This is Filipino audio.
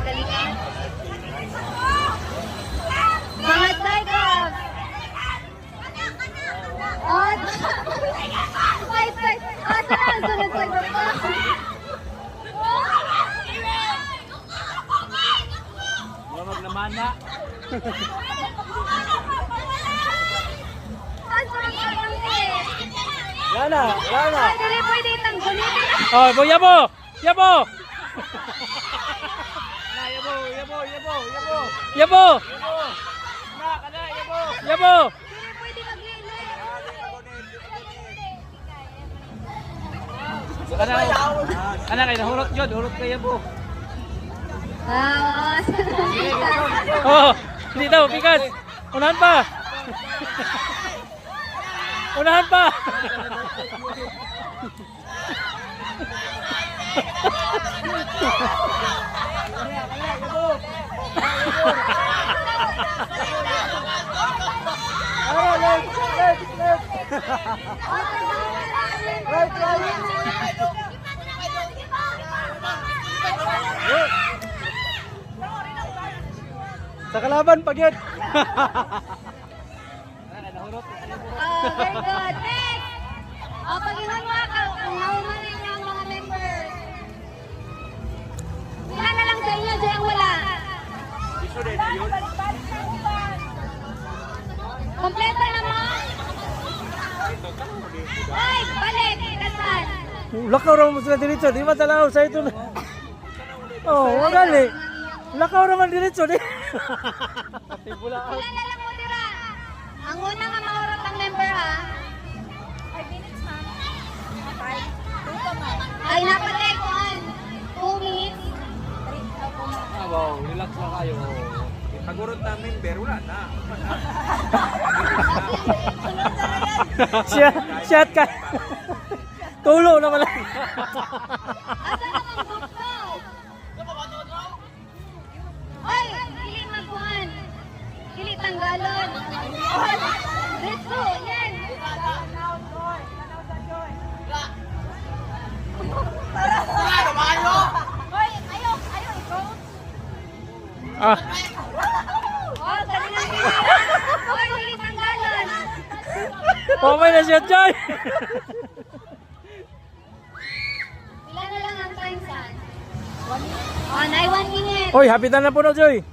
dali ka. Mga Cyclops! Oh, wait. Sunod Cyclops pa. Huwag naman na. Wala na. Ay, dili pwede itanggulit. Oh, yabo. Yabo. Yabo. Dili pwede maglili. Ana kay nahurot jud, hurot kay yabo. Oh, hindi daw bigas. Unahan pa. Unahan pa. Sa kalaban pag yun. Very good. Next! Pag-iwan mo ako, kung naumanin niyo ang mga members. Ilan na lang sa inyo, dyan ang wala. Kompleto naman. Ay, balik. Kasan? Lakaw raman sila diretso, di ba talaw sa ito na? Oh, magali. Lakaw raman diretso, di. Ilan na lang mo tira? Ang una nga maurot ang member ha. 5 minutes ma'am. Ay, napatay ko 2 minutes. Wow, relax lang kayo. Pagurot na member, wala na. Shot ka. Tulo naman lang. Asa naman bukto? Ay, dili magkuhan. Dili tanggalon. Let's go, yan. Hoy, ayaw, ikaw. Ah, Oh, dali na dili. Hoy, dili tanggalon. okay na siya, Joy. Ilan na lang ang time, son? Oh, 1 minute. Hoy, hapitan na po na, Joy.